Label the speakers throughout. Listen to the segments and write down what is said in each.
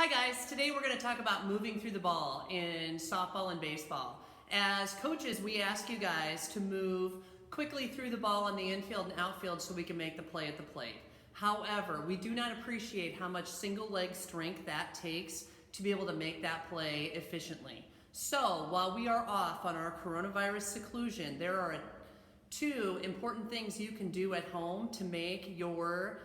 Speaker 1: Hi guys, today we're going to talk about moving through the ball in softball and baseball. As coaches, we ask you guys to move quickly through the ball on the infield and outfield so we can make the play at the plate. However, we do not appreciate how much single leg strength that takes to be able to make that play efficiently. So while we are off on our coronavirus seclusion, there are two important things you can do at home to make your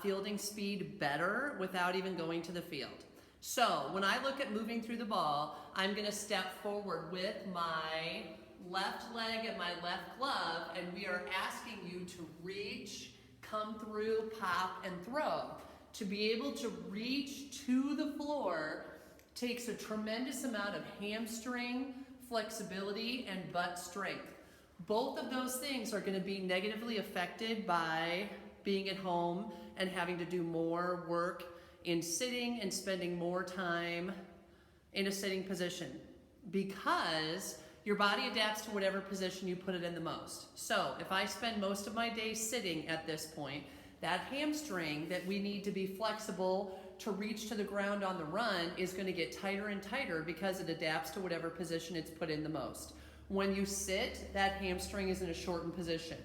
Speaker 1: fielding speed better without even going to the field. So when I look at moving through the ball, I'm going to step forward with my left leg and my left glove, and we are asking you to reach, come through, pop, and throw. To be able to reach to the floor takes a tremendous amount of hamstring flexibility and butt strength. Both of those things are going to be negatively affected by being at home and having to do more work in sitting and spending more time in a sitting position, because your body adapts to whatever position you put it in the most. So if I spend most of my day sitting at this point, that hamstring that we need to be flexible to reach to the ground on the run is going to get tighter and tighter because it adapts to whatever position it's put in the most. When you sit, that hamstring is in a shortened position.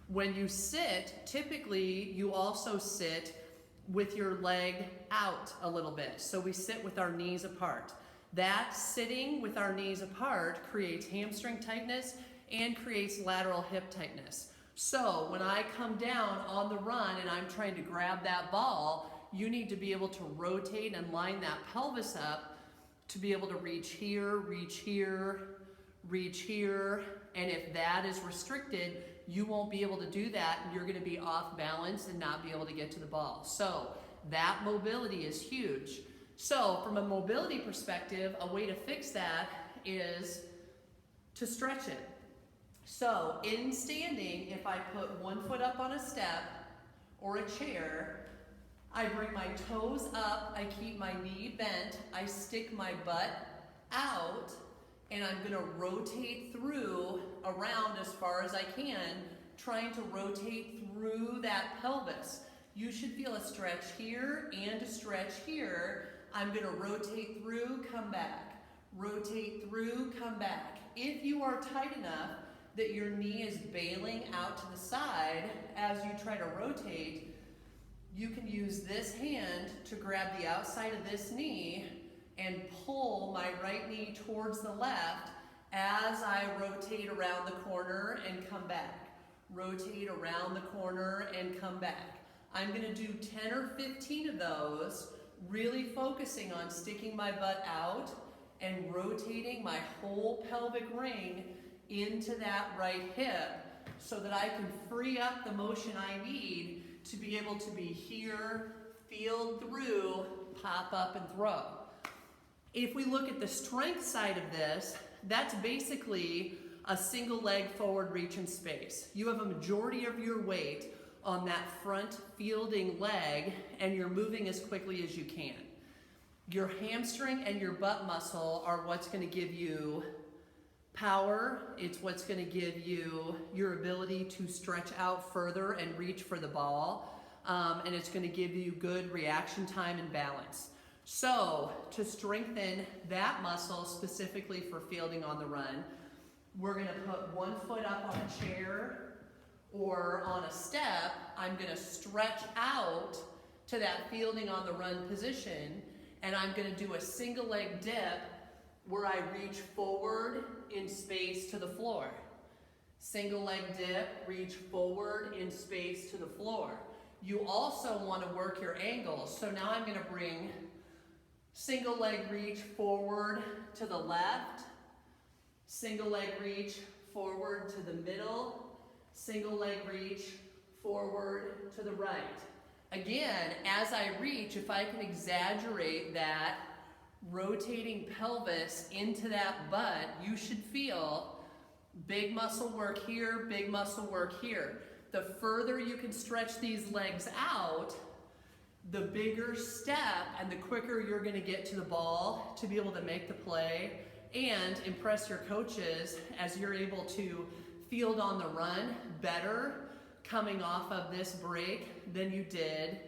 Speaker 1: When you sit, typically you also sit with your leg out a little bit. So we sit with our knees apart. That sitting with our knees apart creates hamstring tightness and creates lateral hip tightness. So when I come down on the run and I'm trying to grab that ball, you need to be able to rotate and line that pelvis up to be able to reach here, reach here, reach here. And if that is restricted, you won't be able to do that, and you're going to be off balance and not be able to get to the ball. So that mobility is huge. So from a mobility perspective, a way to fix that is to stretch it. So in standing, if I put one foot up on a step or a chair, I bring my toes up, I keep my knee bent, I stick my butt out, and I'm going to rotate through around as far as I can, trying to rotate through that pelvis. You should feel a stretch here and a stretch here. I'm going to rotate through, come back. Rotate through, come back. If you are tight enough that your knee is bailing out to the side as you try to rotate, you can use this hand to grab the outside of this knee and pull my right knee towards the left as I rotate around the corner and come back. Rotate around the corner and come back. I'm going to do 10 or 15 of those, really focusing on sticking my butt out and rotating my whole pelvic ring into that right hip so that I can free up the motion I need to be able to be here, field through, pop up, and throw. If we look at the strength side of this, that's basically a single leg forward reach in space. You have a majority of your weight on that front fielding leg and you're moving as quickly as you can. Your hamstring and your butt muscle are what's going to give you power. It's what's going to give you your ability to stretch out further and reach for the ball. And it's going to give you good reaction time and balance. So to strengthen that muscle specifically for fielding on the run, we're going to put one foot up on a chair or on a step. I'm going to stretch out to that fielding on the run position, and I'm going to do a single leg dip where I reach forward in space to the floor. Single leg dip, reach forward in space to the floor. You also want to work your angles. So now I'm going to bring single leg reach forward to the left, single leg reach forward to the middle, single leg reach forward to the right. Again, as I reach, if I can exaggerate that rotating pelvis into that butt, you should feel big muscle work here, big muscle work here. The further you can stretch these legs out, the bigger step and the quicker you're going to get to the ball to be able to make the play and impress your coaches as you're able to field on the run better coming off of this break than you did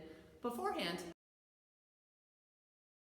Speaker 1: beforehand.